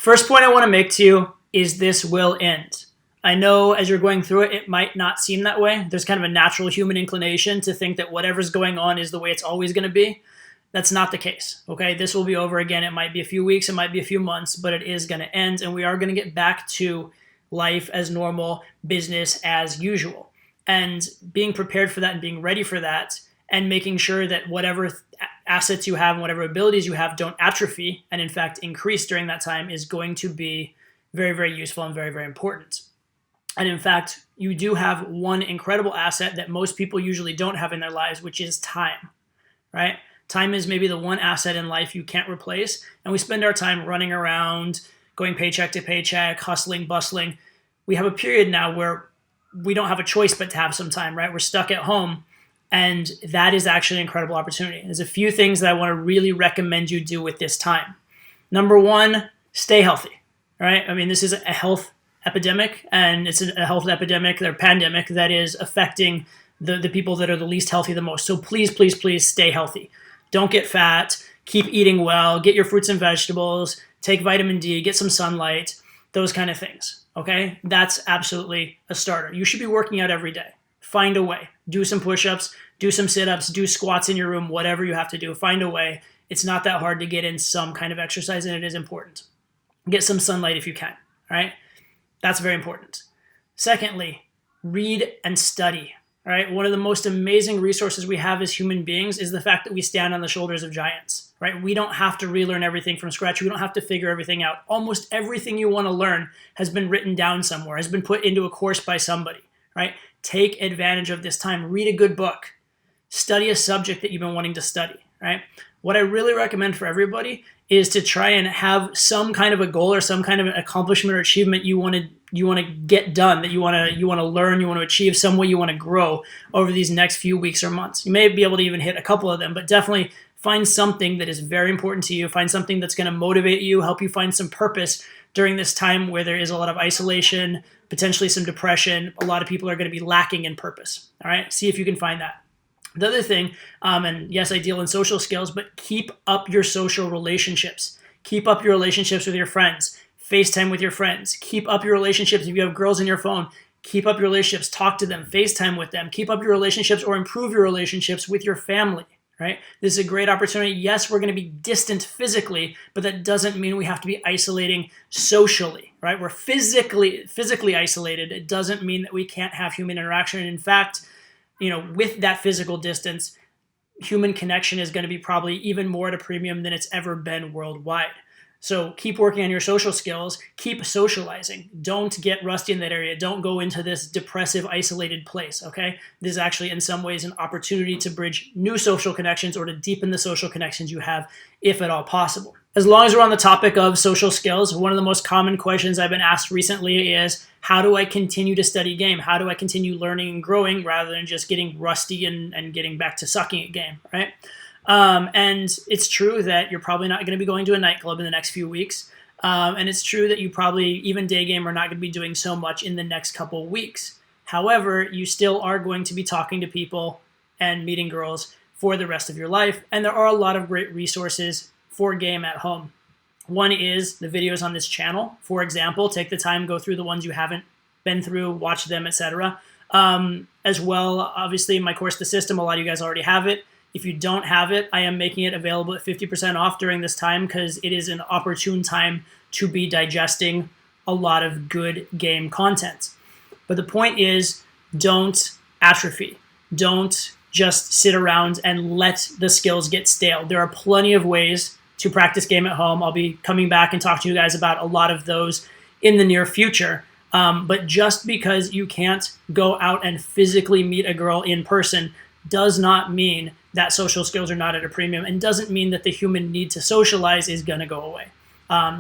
First point I want to make to you is this will end. I know as you're going through it, it might not seem that way. There's kind of a natural human inclination to think that whatever's going on is the way it's always going to be. That's not the case, okay? This will be over again. It might be a few weeks, it might be a few months, but it is going to end, and we are going to get back to life as normal, business as usual. And being prepared for that and being ready for that and making sure that whatever assets you have and whatever abilities you have don't atrophy and in fact increase during that time is going to be very, very useful and very, very important. And in fact, you do have one incredible asset that most people usually don't have in their lives, which is time, right? Time is maybe the one asset in life you can't replace. And we spend our time running around, going paycheck to paycheck, hustling, bustling. We have a period now where we don't have a choice but to have some time, right? We're stuck at home. And that is actually an incredible opportunity. There's a few things that I want to really recommend you do with this time. Number one, stay healthy, right? I mean, this is a health epidemic, and it's a health epidemic or pandemic that is affecting the people that are the least healthy the most. So please, please, please stay healthy. Don't get fat. Keep eating well. Get your fruits and vegetables. Take vitamin D. Get some sunlight. Those kind of things, okay? That's absolutely a starter. You should be working out every day. Find a way. Do some push-ups. Do some sit-ups. Do squats in your room. Whatever you have to do. Find a way. It's not that hard to get in some kind of exercise, and it is important. Get some sunlight if you can, all right? That's very important. Secondly, read and study. All right, one of the most amazing resources we have as human beings is the fact that we stand on the shoulders of giants, right? We don't have to relearn everything from scratch. We don't have to figure everything out. Almost everything you want to learn has been written down somewhere, has been put into a course by somebody, right? Take advantage of this time. Read a good book. Study a subject that you've been wanting to study, right? What I really recommend for everybody is to try and have some kind of a goal or some kind of an accomplishment or achievement you want to get done, that you want to learn, you want to achieve, some way you want to grow over these next few weeks or months. You may be able to even hit a couple of them, but definitely find something that is very important to you. Find something that's going to motivate you, help you find some purpose during this time where there is a lot of isolation, potentially some depression. A lot of people are going to be lacking in purpose. All right, see if you can find that. The other thing, and yes, I deal in social skills, but keep up your social relationships. Keep up your relationships with your friends. FaceTime with your friends. Keep up your relationships. If you have girls in your phone, keep up your relationships. Talk to them. FaceTime with them. Keep up your relationships or improve your relationships with your family, right? This is a great opportunity. Yes, we're going to be distant physically, but that doesn't mean we have to be isolating socially, right? We're physically isolated. It doesn't mean that we can't have human interaction. And in fact, with that physical distance, human connection is going to be probably even more at a premium than it's ever been worldwide. So keep working on your social skills. Keep socializing. Don't get rusty in that area. Don't go into this depressive, isolated place, okay? This is actually in some ways an opportunity to bridge new social connections or to deepen the social connections you have, if at all possible. As long as we're on the topic of social skills, one of the most common questions I've been asked recently is, how do I continue to study game? How do I continue learning and growing rather than just getting rusty and getting back to sucking at game, right? And it's true that you're probably not going to be going to a nightclub in the next few weeks. And it's true that you probably, even day game, are not going to be doing so much in the next couple of weeks. However, you still are going to be talking to people and meeting girls for the rest of your life. And there are a lot of great resources for game at home. One is the videos on this channel. For example, take the time, go through the ones you haven't been through, watch them, etc. As well, obviously, in my course, The System, a lot of you guys already have it. If you don't have it, I am making it available at 50% off during this time because it is an opportune time to be digesting a lot of good game content. But the point is, don't atrophy. Don't just sit around and let the skills get stale. There are plenty of ways to practice game at home. I'll be coming back and talk to you guys about a lot of those in the near future. But just because you can't go out and physically meet a girl in person does not mean that social skills are not at a premium, and doesn't mean that the human need to socialize is going to go away.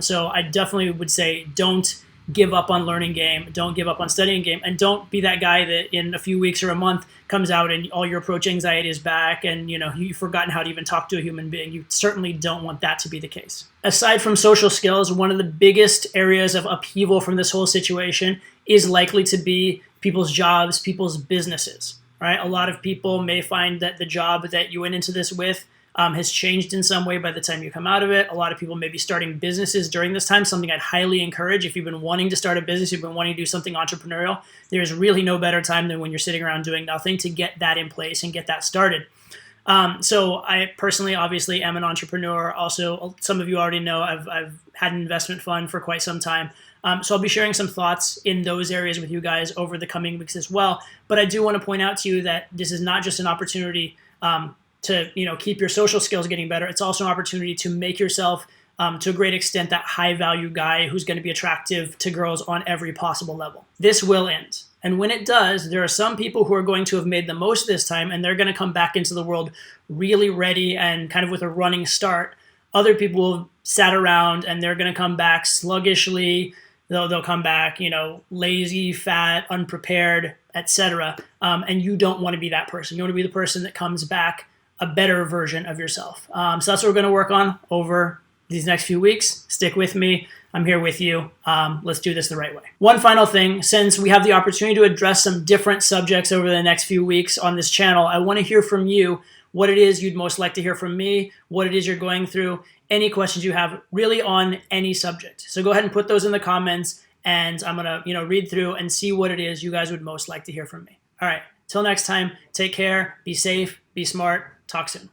So I definitely would say don't give up on learning game, don't give up on studying game, and don't be that guy that in a few weeks or a month comes out and all your approach anxiety is back and you've forgotten how to even talk to a human being. You certainly don't want that to be the case. Aside from social skills, one of the biggest areas of upheaval from this whole situation is likely to be people's jobs, people's businesses. Right? A lot of people may find that the job that you went into this with has changed in some way by the time you come out of it. A lot of people may be starting businesses during this time, something I'd highly encourage. If you've been wanting to start a business, you've been wanting to do something entrepreneurial, there's really no better time than when you're sitting around doing nothing to get that in place and get that started. So I personally, obviously, am an entrepreneur. Also, some of you already know I've had an investment fund for quite some time. So I'll be sharing some thoughts in those areas with you guys over the coming weeks as well. But I do want to point out to you that this is not just an opportunity to keep your social skills getting better. It's also an opportunity to make yourself, to a great extent, that high value guy who's going to be attractive to girls on every possible level. This will end. And when it does, there are some people who are going to have made the most this time, and they're going to come back into the world really ready and kind of with a running start. Other people will have sat around and they're going to come back sluggishly. They'll come back, lazy, fat, unprepared, etc. And you don't want to be that person. You want to be the person that comes back a better version of yourself. So that's what we're going to work on over these next few weeks. Stick with me. I'm here with you. Let's do this the right way. One final thing, since we have the opportunity to address some different subjects over the next few weeks on this channel, I want to hear from you what it is you'd most like to hear from me, what it is you're going through, any questions you have really on any subject. So go ahead and put those in the comments, and I'm going to read through and see what it is you guys would most like to hear from me. All right, till next time, take care, be safe, be smart, talk soon.